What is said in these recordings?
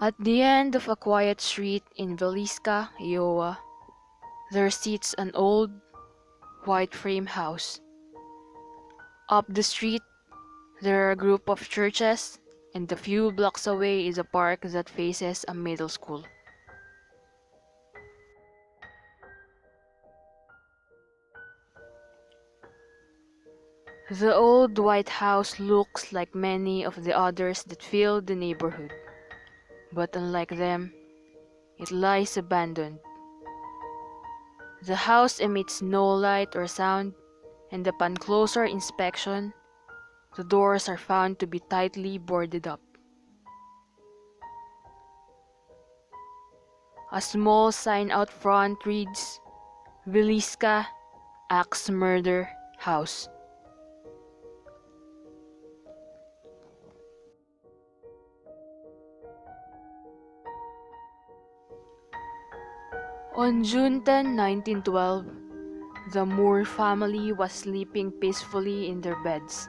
At the end of a quiet street in Villisca, Iowa, there sits an old, white frame house. Up the street, there are a group of churches, and a few blocks away is a park that faces a middle school. The old white house looks like many of the others that fill the neighborhood, but unlike them, it lies abandoned. The house emits no light or sound, and upon closer inspection, the doors are found to be tightly boarded up. A small sign out front reads, Villisca Axe Murder House. On June 10, 1912, the Moore family was sleeping peacefully in their beds.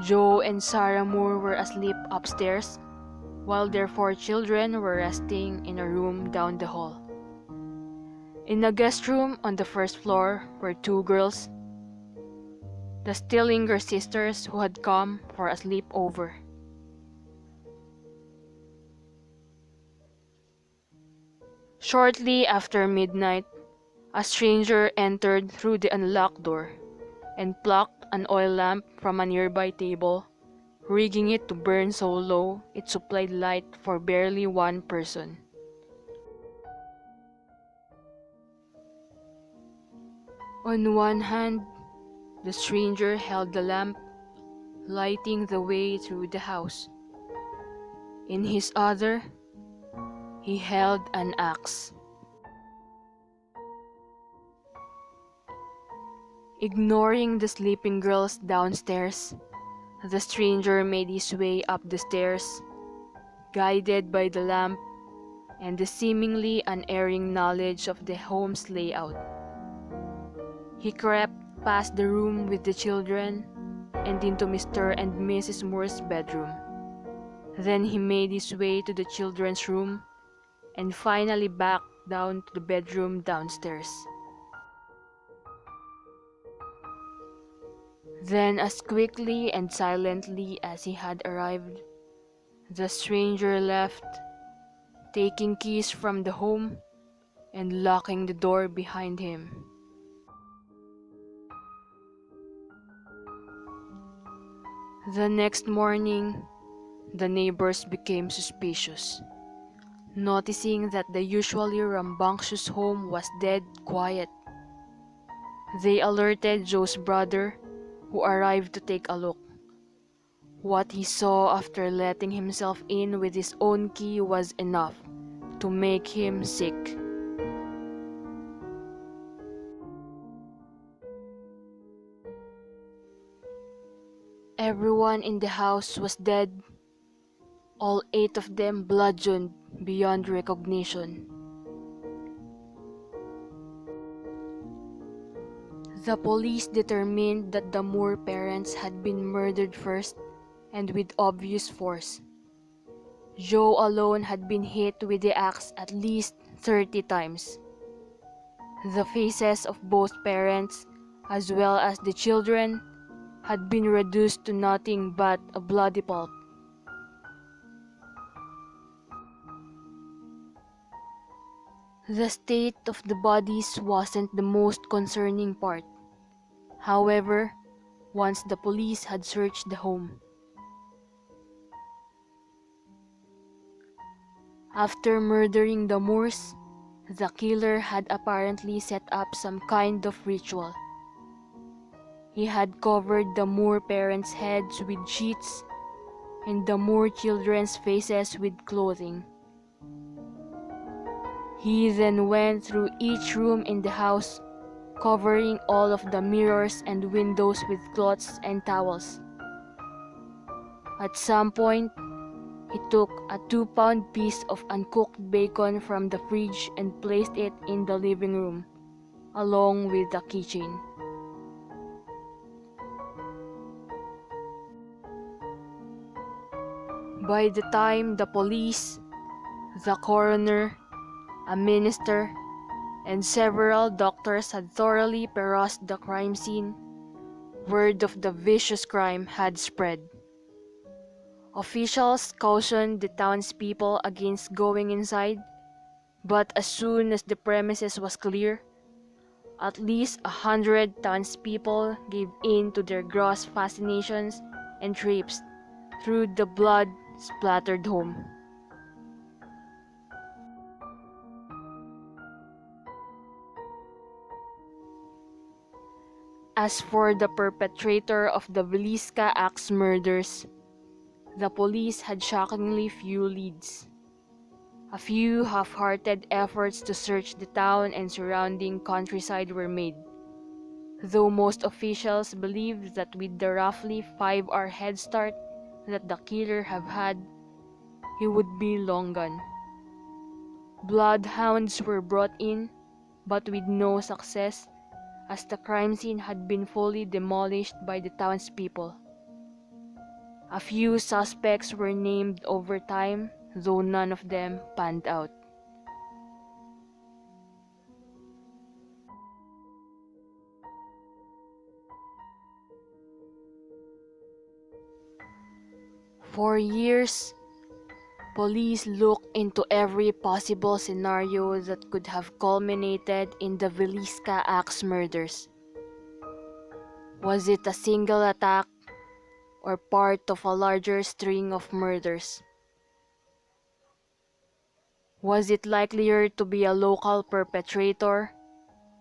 Joe and Sarah Moore were asleep upstairs, while their 4 children were resting in a room down the hall. In a guest room on the first floor were 2 girls, the Stillinger sisters who had come for a sleepover. Shortly after midnight, a stranger entered through the unlocked door and plucked an oil lamp from a nearby table, rigging it to burn so low it supplied light for barely 1 person. On one hand, the stranger held the lamp, lighting the way through the house. In his other, he held an axe. Ignoring the sleeping girls downstairs, the stranger made his way up the stairs, guided by the lamp and the seemingly unerring knowledge of the home's layout. He crept past the room with the children and into Mr. and Mrs. Moore's bedroom. Then he made his way to the children's room and finally back down to the bedroom downstairs. Then, as quickly and silently as he had arrived, the stranger left, taking keys from the home and locking the door behind him. The next morning, the neighbors became suspicious, noticing that the usually rambunctious home was dead quiet. They alerted Joe's brother, who arrived to take a look. What he saw after letting himself in with his own key was enough to make him sick. Everyone in the house was dead, all 8 of them bludgeoned beyond recognition. The police determined that the Moore parents had been murdered first and with obvious force. Joe alone had been hit with the axe at least 30 times. The faces of both parents, as well as the children, had been reduced to nothing but a bloody pulp. The state of the bodies wasn't the most concerning part. However, once the police had searched the home. After murdering the Moores, the killer had apparently set up some kind of ritual. He had covered the Moore parents' heads with sheets and the Moore children's faces with clothing. He then went through each room in the house, covering all of the mirrors and windows with cloths and towels. At some point, he took a 2-pound piece of uncooked bacon from the fridge and placed it in the living room, along with the keychain. By the time the police The coroner, a minister, and several doctors had thoroughly perused the crime scene. Word of the vicious crime had spread. Officials cautioned the townspeople against going inside, but as soon as the premises was clear, at least 100 townspeople gave in to their gross fascinations and traipsed through the blood-splattered home. As for the perpetrator of the Villisca axe murders, the police had shockingly few leads. A few half-hearted efforts to search the town and surrounding countryside were made, though most officials believed that with the roughly 5-hour head start that the killer have had, he would be long gone. Bloodhounds were brought in, but with no success, as the crime scene had been fully demolished by the townspeople. A few suspects were named over time, though none of them panned out. For years, police looked into every possible scenario that could have culminated in the Villisca axe murders. Was it a single attack or part of a larger string of murders? Was it likelier to be a local perpetrator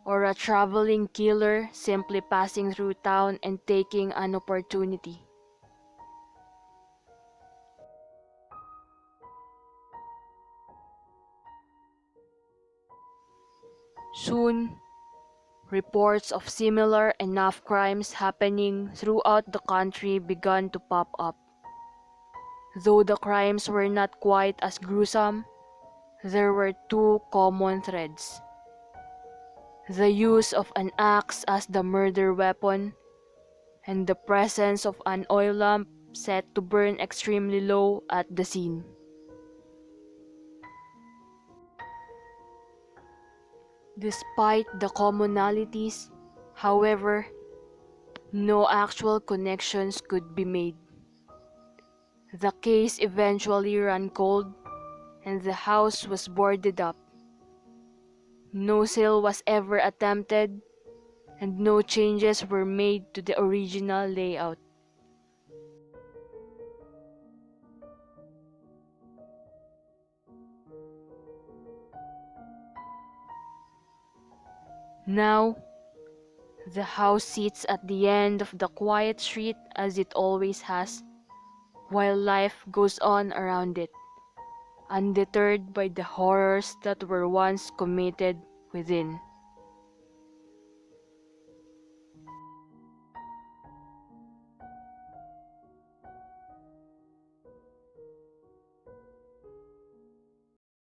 or a traveling killer simply passing through town and taking an opportunity? Soon, reports of similar enough crimes happening throughout the country began to pop up. Though the crimes were not quite as gruesome, there were two common threads: the use of an axe as the murder weapon, and the presence of an oil lamp set to burn extremely low at the scene. Despite the commonalities, however, no actual connections could be made. The case eventually ran cold, and the house was boarded up. No sale was ever attempted, and no changes were made to the original layout. Now, the house sits at the end of the quiet street as it always has, while life goes on around it, undeterred by the horrors that were once committed within.